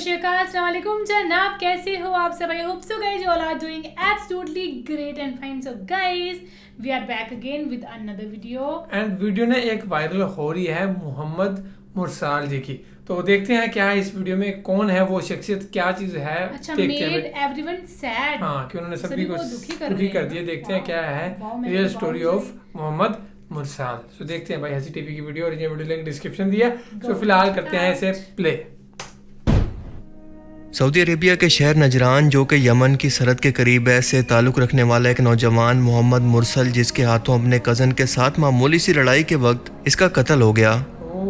श्री अकाल, अस्सलाम वालेकुम जनाब, कैसे हो आप सब? I hope so guys you all are doing absolutely great and fine. So guys, we are back again with another video. And video ने एक वायरल हो रही है मोहम्मद मुरसाल जी की, तो देखते हैं क्या है इस वीडियो में, कौन है वो शख्सियत, क्या चीज है। अच्छा, मेड एवरीवन सैड। हाँ, कि उन्होंने सभी को दुखी कर दिया। देखते हैं क्या है रियल स्टोरी ऑफ मोहम्मद मुरसाल। सो देखते हैं भाई, हंसी टीवी की वीडियो और ये वीडियो लिंक डिस्क्रिप्शन दिया। सो फिलहाल करते हैं इसे प्ले। सऊदी अरेबिया के शहर नजरान, जो कि यमन की सरहद के करीब है, से ताल्लुक़ रखने वाला एक नौजवान मोहम्मद मुरसल, जिसके हाथों अपने कज़न के साथ मामूली सी लड़ाई के वक्त इसका कत्ल हो गया।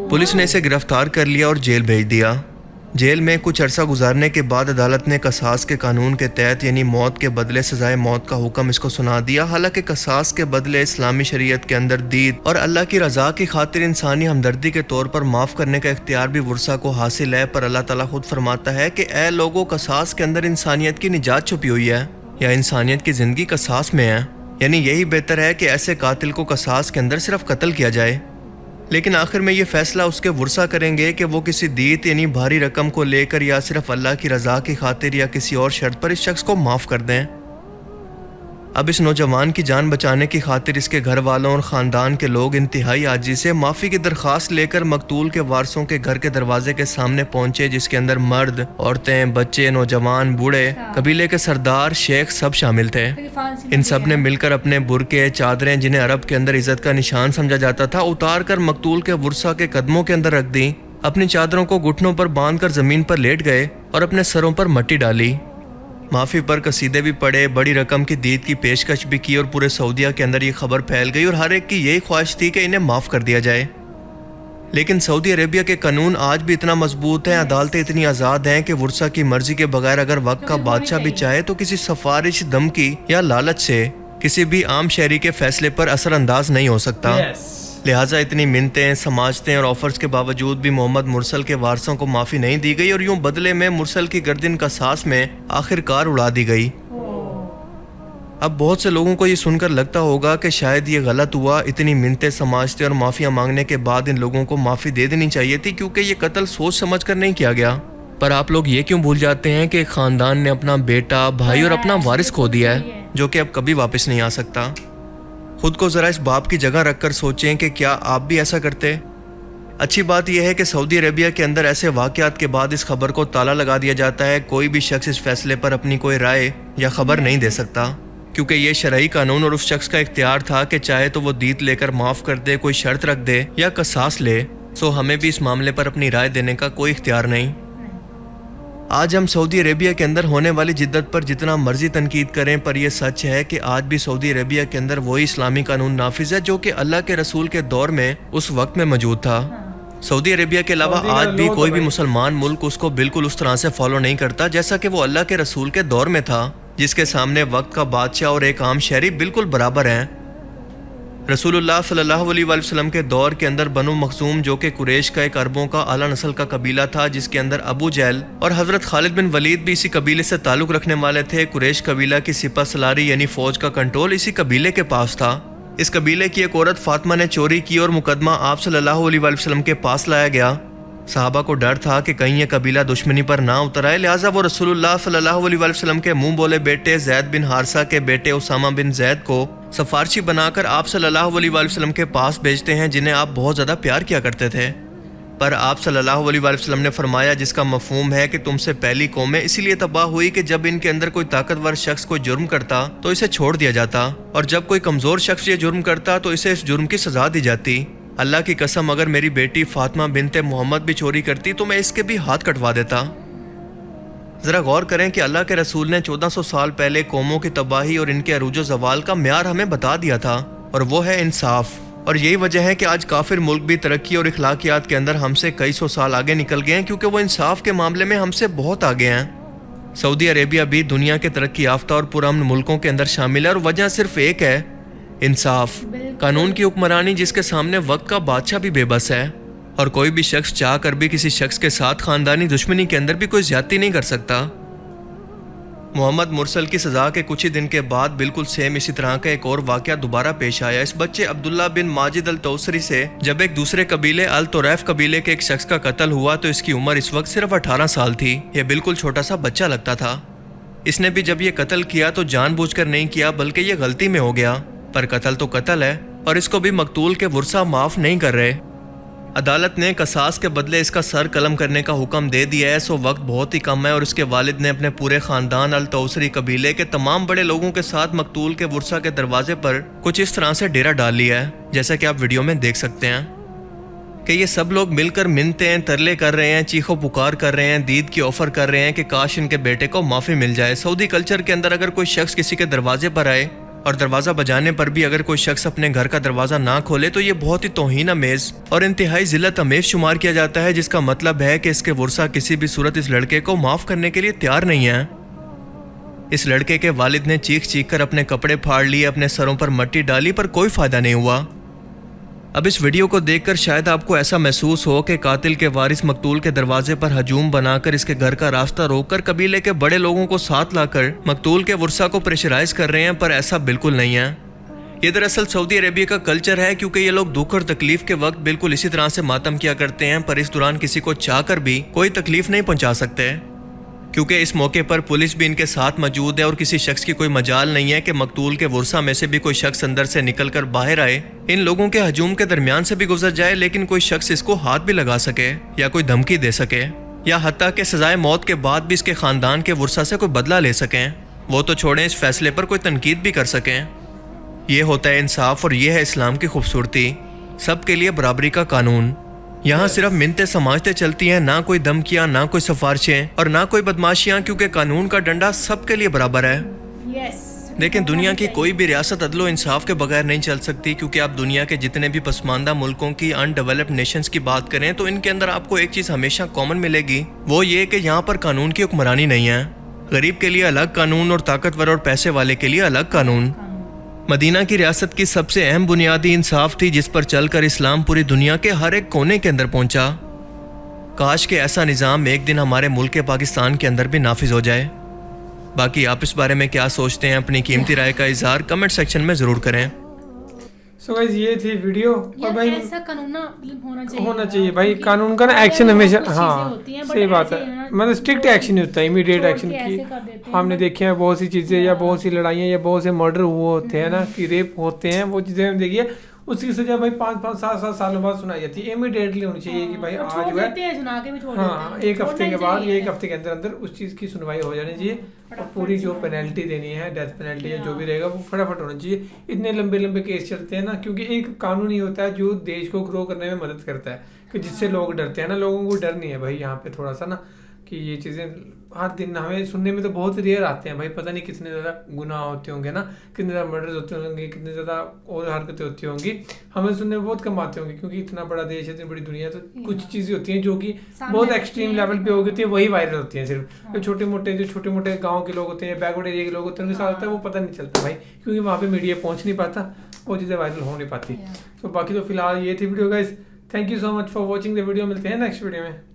पुलिस ने इसे गिरफ्तार कर लिया और जेल भेज दिया। जेल में कुछ अरसा गुजारने के बाद अदालत ने कसास के कानून के तहत यानी मौत के बदले सजाए मौत का हुक्म इसको सुना दिया। हालांकि कसास के बदले इस्लामी शरीयत के अंदर दीद और अल्लाह की रज़ा की खातिर इंसानी हमदर्दी के तौर पर माफ़ करने का इख्तियार भी वुरसा को हासिल है। पर अल्लाह ताला खुद फरमाता है कि ए लोगों, कसास के अंदर इंसानियत की निजात छुपी हुई है, या इंसानियत की ज़िंदगी कसास में है। यानी यही बेहतर है कि ऐसे कातिल को कसास के अंदर सिर्फ कत्ल किया जाए। लेकिन आखिर में ये फैसला उसके वुरसा करेंगे कि वो किसी दीत यानी भारी रकम को लेकर या सिर्फ अल्लाह की रज़ा की खातिर या किसी और शर्त पर इस शख्स को माफ़ कर दें। अब इस नौजवान की जान बचाने की खातिर इसके घर वालों और ख़ानदान के लोग इंतहाई आजी से माफ़ी की दरख्वास्त लेकर मकतूल के वारसों के घर के दरवाजे के सामने पहुंचे, जिसके अंदर मर्द, औरतें, बच्चे, नौजवान, बूढ़े, कबीले के सरदार, शेख सब शामिल थे। इन सब ने मिलकर अपने बुरके, चादरें, जिन्हें अरब के अंदर इज्जत का निशान समझा जाता था, उतार कर मकतूल के वुरसा के कदमों के अंदर रख दी। अपनी चादरों को घुटनों पर बांध कर ज़मीन पर लेट गए और अपने सरों पर मट्टी डाली। माफ़ी पर कसीदे भी पड़े, बड़ी रकम की दीद की पेशकश भी की और पूरे सऊदीया के अंदर ये खबर फैल गई और हर एक की यही ख्वाहिश थी कि इन्हें माफ़ कर दिया जाए। लेकिन सऊदी अरेबिया के कानून आज भी इतना मजबूत हैं, अदालतें इतनी आज़ाद हैं कि वुरसा की मर्जी के बगैर अगर वक्त का बादशाह भी चाहे तो किसी सफारिश, धमकी या लालच से किसी भी आम शहरी के फैसले पर असरअंदाज नहीं हो सकता। लिहाजा इतनी मिन्नतें, समाजतें और ऑफर्स के बावजूद भी मोहम्मद मुरसल के वारसों को माफ़ी नहीं दी गई और यूं बदले में मुरसल की गर्दन कसास में आखिरकार उड़ा दी गई। अब बहुत से लोगों को ये सुनकर लगता होगा कि शायद ये गलत हुआ, इतनी मिन्नतें, समाजतें और माफ़िया मांगने के बाद इन लोगों को माफ़ी दे देनी चाहिए थी, क्योंकि ये कत्ल सोच समझ कर नहीं किया गया। पर आप लोग ये क्यों भूल जाते हैं कि एक ख़ानदान ने अपना बेटा, भाई और अपना वारिस खो दिया है, जो कि अब कभी वापस नहीं आ सकता। खुद को ज़रा इस बाप की जगह रखकर सोचें कि क्या आप भी ऐसा करते। अच्छी बात यह है कि सऊदी अरेबिया के अंदर ऐसे वाक़यात के बाद इस खबर को ताला लगा दिया जाता है। कोई भी शख्स इस फैसले पर अपनी कोई राय या खबर नहीं दे सकता, क्योंकि ये शरई कानून और उस शख्स का इख्तियार था कि चाहे तो वो दीत लेकर माफ़ कर दे, कोई शर्त रख दे या कसास ले। सो हमें भी इस मामले पर अपनी राय देने का कोई इख्तियार नहीं। आज हम सऊदी अरेबिया के अंदर होने वाली जिद्दत पर जितना मर्जी तनकीद करें, पर यह सच है कि आज भी सऊदी अरेबिया के अंदर वही इस्लामी कानून नाफिज है जो कि अल्लाह के रसूल के दौर में उस वक्त में मौजूद था। सऊदी अरेबिया के अलावा आज भी कोई भी मुसलमान मुल्क उसको बिल्कुल उस तरह से फॉलो नहीं करता जैसा कि वो अल्लाह के रसूल के दौर में था, जिसके सामने वक्त का बादशाह और एक आम शहरी बिल्कुल बराबर हैं। रसूलुल्लाह सल्लल्लाहु अलैहि वसल्लम के दौर के अंदर बनु मखजूम, जो कि कुरैश का एक अरबों का आला नस्ल का कबीला था, जिसके अंदर अबू जहल और हज़रत खालिद बिन वलीद भी इसी कबीले से ताल्लुक़ रखने वाले थे। कुरैश कबीला की सिपा सलारी यानी फ़ौज का कंट्रोल इसी कबीले के पास था। इस कबीले की एक औरत फातिमा ने चोरी की और मुकदमा आप सल्लल्लाहु अलैहि वसल्लम के पास लाया गया। सहाबा को डर था कि कहीं ये कबीला दुश्मनी पर ना उतर आए, लिहाजा वो रसूलुल्लाह सल्लल्लाहु अलैहि वसल्लम के मुंह बोले बेटे ज़ैद बिन हारिसा के बेटे उसामा बिन ज़ैद को सफारशी बनाकर आप सल्लल्लाहु अलैहि वसल्लम के पास भेजते हैं, जिन्हें आप बहुत ज़्यादा प्यार किया करते थे। पर आप सल्लल्लाहु अलैहि वसल्लम ने फरमाया, जिसका मफहूम है कि तुमसे पहली कौमें इसीलिए तबाह हुई कि जब इनके अंदर कोई ताकतवर शख्स कोई जुर्म करता तो इसे छोड़ दिया जाता, और जब कोई कमज़ोर शख्स ये जुर्म करता तो इसे इस जुर्म की सज़ा दी जाती। अल्लाह की कसम, अगर मेरी बेटी फातिमा बिनते मोहम्मद भी चोरी करती तो मैं इसके भी हाथ कटवा देता। ज़रा गौर करें कि अल्लाह के रसूल ने 1400 साल पहले कौमों की तबाही और इनके अरूजो ज़वाल का म्यार हमें बता दिया था, और वो है इंसाफ। और यही वजह है कि आज काफिर मुल्क भी तरक्की और इखलाकियात के अंदर हमसे कई सौ साल आगे निकल गए हैं, क्योंकि वो इंसाफ के मामले में हमसे बहुत आगे हैं। सऊदी अरेबिया भी दुनिया के तरक्की याफ्ता और पुरअमन मुल्कों के अंदर शामिल है, और वजह सिर्फ एक है, इंसाफ, कानून की हुक्मरानी, जिसके सामने वक्त का बादशाह भी बेबस है। और कोई भी शख्स चाह कर भी किसी शख्स के साथ खानदानी दुश्मनी के अंदर भी कोई ज्यादती नहीं कर सकता। मोहम्मद मुरसल की सजा के कुछ ही दिन के बाद बिल्कुल सेम इसी तरह का एक और वाकया दोबारा पेश आया। इस बच्चे अब्दुल्ला बिन माजिद अल तौसरी से जब एक दूसरे कबीले अल तोरैफ कबीले के एक शख्स का कत्ल हुआ तो इसकी उम्र इस वक्त सिर्फ 18 साल थी। यह बिल्कुल छोटा सा बच्चा लगता था। इसने भी जब ये कत्ल किया तो जानबूझकर नहीं किया बल्कि ये गलती में हो गया, पर कत्ल तो कत्ल है और इसको भी मकतूल के वर्सा माफ नहीं कर रहे। अदालत ने कसास के बदले इसका सर कलम करने का हुक्म दे दिया है। सो वक्त बहुत ही कम है और इसके वालिद ने अपने पूरे खानदान अल तौसरी कबीले के तमाम बड़े लोगों के साथ मकतूल के वर्सा के दरवाजे पर कुछ इस तरह से डेरा डाल लिया है, जैसा कि आप वीडियो में देख सकते हैं कि ये सब लोग मिलकर मिन्नतें हैं, तरले कर रहे हैं, चीखो पुकार कर रहे हैं, दीद की ऑफर कर रहे हैं कि काश इनके बेटे को माफ़ी मिल जाए। सऊदी कल्चर के अंदर अगर कोई शख्स किसी के दरवाजे पर आए और दरवाज़ा बजाने पर भी अगर कोई शख्स अपने घर का दरवाज़ा ना खोले तो ये बहुत ही तौहीन अमेज़ और इंतहाई ज़िल्लत अमेज़ शुमार किया जाता है, जिसका मतलब है कि इसके वर्सा किसी भी सूरत इस लड़के को माफ़ करने के लिए तैयार नहीं है। इस लड़के के वालिद ने चीख चीख कर अपने कपड़े फाड़ लिए, अपने सरों पर मिट्टी डाली, पर कोई फ़ायदा नहीं हुआ। अब इस वीडियो को देखकर शायद आपको ऐसा महसूस हो कि कातिल के वारिस मकतूल के दरवाजे पर हजूम बनाकर इसके घर का रास्ता रोककर कबीले के बड़े लोगों को साथ लाकर मकतूल के वर्सा को प्रेशराइज कर रहे हैं, पर ऐसा बिल्कुल नहीं है। ये दरअसल सऊदी अरेबिया का कल्चर है, क्योंकि ये लोग दुख और तकलीफ के वक्त बिल्कुल इसी तरह से मातम किया करते हैं, पर इस दौरान किसी को चाहकर भी कोई तकलीफ नहीं पहुंचा सकते, क्योंकि इस मौके पर पुलिस भी इनके साथ मौजूद है और किसी शख्स की कोई मजाल नहीं है कि मकतूल के वर्सा में से भी कोई शख्स अंदर से निकलकर बाहर आए, इन लोगों के हजूम के दरमियान से भी गुजर जाए, लेकिन कोई शख्स इसको हाथ भी लगा सके या कोई धमकी दे सके या हत्ता के सजाए मौत के बाद भी इसके खानदान के वर्सा से कोई बदला ले सकें। वो तो छोड़ें, इस फैसले पर कोई तनकीद भी कर सकें। ये होता है इंसाफ और ये है इस्लाम की खूबसूरती, सबके लिए बराबरी का कानून। यहाँ सिर्फ मिन्नतें समाजते चलती हैं, ना कोई धमकियाँ, ना कोई सिफारिशें और ना कोई बदमाशियाँ, क्योंकि कानून का डंडा सबके लिए बराबर है। लेकिन दुनिया की कोई भी रियासत अदलो इंसाफ के बगैर नहीं चल सकती, क्योंकि आप दुनिया के जितने भी पसमानदा मुल्कों की, अनडेवलप्ड नेशंस की बात करें तो इनके अंदर आपको एक चीज़ हमेशा कॉमन मिलेगी, वो ये कि यहाँ पर कानून की हुक्मरानी नहीं है। गरीब के लिए अलग कानून और ताकतवर और पैसे वाले के लिए अलग कानून। मदीना की रियासत की सबसे अहम बुनियादी इंसाफ थी, जिस पर चलकर इस्लाम पूरी दुनिया के हर एक कोने के अंदर पहुंचा। काश के ऐसा निज़ाम एक दिन हमारे मुल्क पाकिस्तान के अंदर भी नाफिज हो जाए। बाकी आप इस बारे में क्या सोचते हैं, अपनी कीमती राय का इजहार कमेंट सेक्शन में ज़रूर करें। सो गाइस ये थी वीडियो। और भाई ऐसा कानून होना चाहिए भाई, कानून का ना एक्शन हमेशा, हाँ सही बात है, मतलब स्ट्रिक्ट एक्शन नहीं होता, इमीडिएट एक्शन की। हमने देखे हैं बहुत सी चीज़ें या बहुत सी लड़ाइयाँ या बहुत से मर्डर हुए होते हैं ना, कि रेप होते हैं, वो चीज़ें हम देखिए उसकी सजा भाई 5-5 7-7 सालों बाद सुनाई जाती है। इमीडिएटली होनी चाहिए कि भाई आज जो है हाँ एक हफ्ते के बाद या एक हफ्ते के अंदर अंदर उस चीज़ की सुनवाई हो जानी चाहिए, और पूरी जो पेनल्टी देनी है, डेथ पेनल्टी या जो भी रहेगा वो फटाफट होना चाहिए। इतने लंबे लंबे केस चलते हैं ना, क्योंकि एक कानून ही होता है जो देश को ग्रो करने में मदद करता है, कि जिससे लोग डरते हैं ना, लोगों को डर नहीं है भाई यहाँ पे थोड़ा सा ना, कि ये चीज़ें हर दिन हमें सुनने में तो बहुत रेयर आते हैं भाई, पता नहीं कितने ज़्यादा गुनाह होते होंगे ना, कितने ज़्यादा मर्डर्स होते होंगे, कितने ज़्यादा और हरकतें होती होंगी, हमें सुनने में बहुत कम आते होंगे, क्योंकि इतना बड़ा देश है, इतनी बड़ी दुनिया है, तो कुछ चीज़ें होती हैं जो कि बहुत एक्सट्रीम लेवल पे हो गई होती है, वही वायरल होती हैं सिर्फ। जो छोटे मोटे गाँव के लोग होते हैं, बैकवर्ड एरिया के लोग होते हैं, उनके साथ होता है वो पता नहीं चलता भाई, क्योंकि वहाँ पे मीडिया पहुँच नहीं पाता, वो चीज़ें वायरल हो नहीं पाती। तो बाकी तो फिलहाल ये थी video guys, thank you so much for watching the video, मिलते हैं नेक्स्ट वीडियो में।